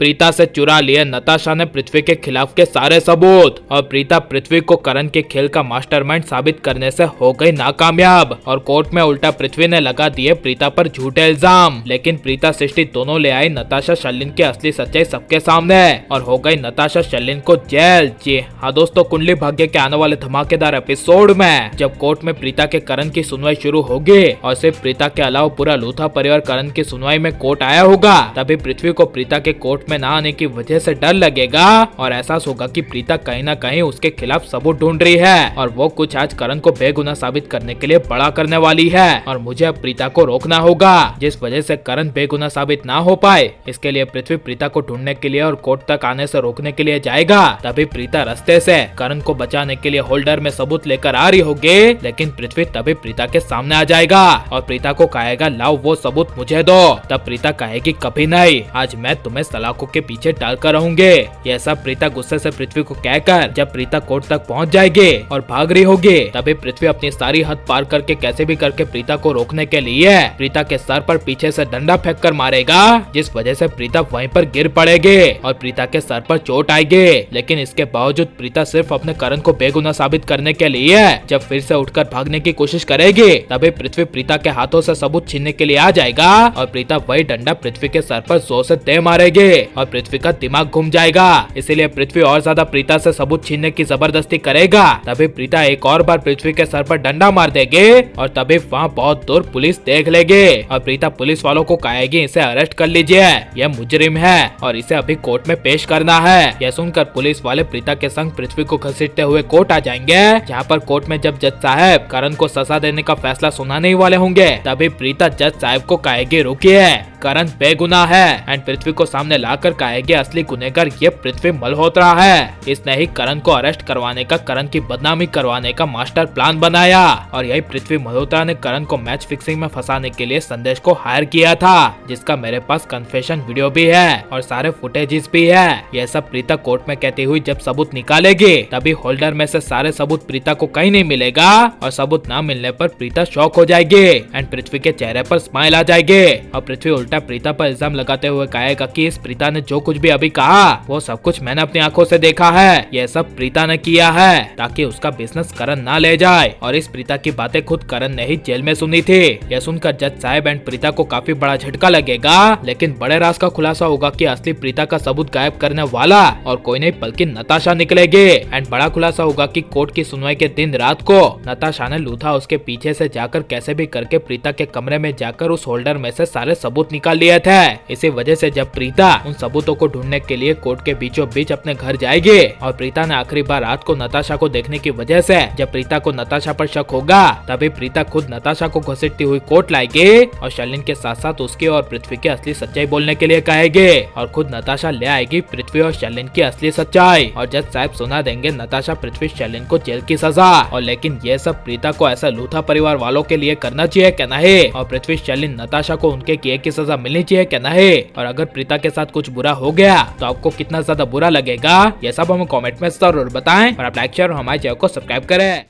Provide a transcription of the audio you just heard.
प्रीता से चुरा लिए नताशा ने पृथ्वी के खिलाफ के सारे सबूत और प्रीता पृथ्वी को करण के खेल का मास्टरमाइंड साबित करने से हो गई नाकामयाब और कोर्ट में उल्टा पृथ्वी ने लगा दिए प्रीता पर झूठे इल्जाम। लेकिन प्रीता सृष्टि दोनों ले आई नताशा शर्लिन की असली सच्चाई सबके सामने और हो गई नताशा शर्लिन को जेल। जी हाँ दोस्तों, कुंडली भाग्य के आने वाले धमाकेदार एपिसोड में जब कोर्ट में प्रीता के करण की सुनवाई शुरू होगी और सिर्फ प्रीता के अलावा पूरा लूथा परिवार करण की सुनवाई में कोर्ट आया होगा, तभी पृथ्वी को प्रीता के कोर्ट में न आने की वजह से डर लगेगा और एहसास होगा कि प्रीता कहीं न कहीं उसके खिलाफ सबूत ढूंढ रही है और वो कुछ आज करण को बेगुनाह साबित करने के लिए बड़ा करने वाली है और मुझे अब प्रीता को रोकना होगा जिस वजह से करण बेगुनाह साबित ना हो पाए। इसके लिए पृथ्वी प्रीता को ढूंढने के लिए और कोर्ट तक आने से रोकने के लिए जाएगा। तभी प्रीता रास्ते से करण को बचाने के लिए होल्डर में सबूत लेकर आ रही होगी, लेकिन पृथ्वी तभी प्रीता के सामने आ जाएगा और प्रीता को कहेगा लाओ वो सबूत मुझे दो। तब प्रीता कहेगी कभी नहीं, आज मैं तुम्हें सलाखों के पीछे डालकर रहूंगी। यह सब प्रीता गुस्से से पृथ्वी को कहकर जब प्रीता कोर्ट तक पहुंच जाएगी और भाग रही होगी, तभी पृथ्वी अपनी सारी हद पार करके कैसे भी करके प्रीता को रोकने के लिए प्रीता के सर पर पीछे से डंडा फेंक कर मारेगा, जिस वजह से प्रीता वहीं पर गिर पड़ेगी और प्रीता के सर पर चोट आएगी। लेकिन इसके बावजूद प्रीता सिर्फ अपने करण को बेगुनाह साबित करने के लिए जब फिर से उठकर भागने की कोशिश करेगी, तभी पृथ्वी प्रीता के हाथों से सबूत छीनने के लिए आ जाएगा और प्रीता वही डंडा पृथ्वी के सर पर जोर से दे मारेगी और पृथ्वी का दिमाग घूम जाएगा। इसीलिए पृथ्वी और ज्यादा प्रीता से सबूत छीनने की जबरदस्ती करेगा। तभी प्रीता एक और बार पृथ्वी के सर पर डंडा मार देगी और तभी वहाँ बहुत दूर पुलिस देख लेगी और प्रीता पुलिस वालों को कहेगी इसे अरेस्ट कर लीजिए, यह मुजरिम है और इसे अभी कोर्ट में पेश करना है। यह सुनकर पुलिस वाले प्रीता के संग पृथ्वी को घसीटते हुए कोर्ट आ जाएंगे, जहाँ पर कोर्ट में जब जज साहब करण को सजा देने का फैसला सुनाने ही वाले होंगे, तभी प्रीता जज साहब को कहेगी रुकिए, करण बेगुनाह है एंड पृथ्वी को सामने लाकर कहेगी असली गुनहगार ये पृथ्वी मल्होत्रा है। इसने ही करण को अरेस्ट करवाने का, करण की बदनामी करवाने का मास्टर प्लान बनाया और यही पृथ्वी मल्होत्रा ने करण को मैच फिक्सिंग में फंसाने के लिए संदेश को हायर किया था, जिसका मेरे पास कन्फेशन वीडियो भी है और सारे फुटेजेस भी है। यह सब प्रीता कोर्ट में कहती हुई जब सबूत निकालेगी, तभी होल्डर में से सारे सबूत प्रीता को कहीं नहीं मिलेगा और सबूत न मिलने पर प्रीता शॉक हो जाएगी एंड पृथ्वी के चेहरे पर स्माइल आ जाएगी और पृथ्वी उल्टा प्रीता पर इल्जाम लगाते हुए कहेगा कि इस प्रीता ने जो कुछ भी अभी कहा वो सब कुछ मैंने अपनी आंखों से देखा है, यह सब प्रीता ने किया है ताकि उसका बिजनेस करण ना ले जाए और इस प्रीता की बातें खुद करण ने ही जेल में सुनी थी। यह सुनकर जज साहब एंड प्रीता को काफी बड़ा झटका लगेगा, लेकिन बड़े राज का खुलासा होगा कि असली प्रीता का सबूत गायब करने वाला और कोई नहीं बल्कि नताशा निकलेगी एंड बड़ा खुलासा होगा कि कोर्ट की सुनवाई के दिन रात को नताशा ने लूथा उसके पीछे से जाकर कैसे भी करके प्रीता के कमरे में जाकर उस होल्डर में से सारे सबूत निकाल लिए थे। इसी वजह से जब प्रीता उन सबूतों को ढूंढने के लिए कोर्ट के बीचों बीच अपने घर जाएगी और प्रीता ने आखिरी बार रात को नताशा को देखने की वजह से जब प्रीता को नताशा पर शक होगा, तभी प्रीता खुद नताशा को घसीटती हुई कोर्ट लाएगी और शर्लिन के साथ साथ उसकी और पृथ्वी की असली सच्चाई बोलने के लिए कहेगी और खुद नताशा ले आएगी पृथ्वी और शर्लिन की असली सच्चाई और जज साहब सुना देंगे नताशा पृथ्वी शर्लिन को जेल की सजा। और लेकिन ये सब प्रीता को ऐसा लूथा परिवार वालों के लिए करना चाहिए क्या नहीं, और पृथ्वी शर्लिन नताशा को उनके किए की सजा मिलनी चाहिए क्या नहीं, और अगर प्रीता के साथ कुछ बुरा हो गया तो आपको कितना ज्यादा बुरा लगेगा, ये सब हमें कमेंट में जरूर बताएं और आप लाइक शेयर और हमारे चैनल को सब्सक्राइब करें।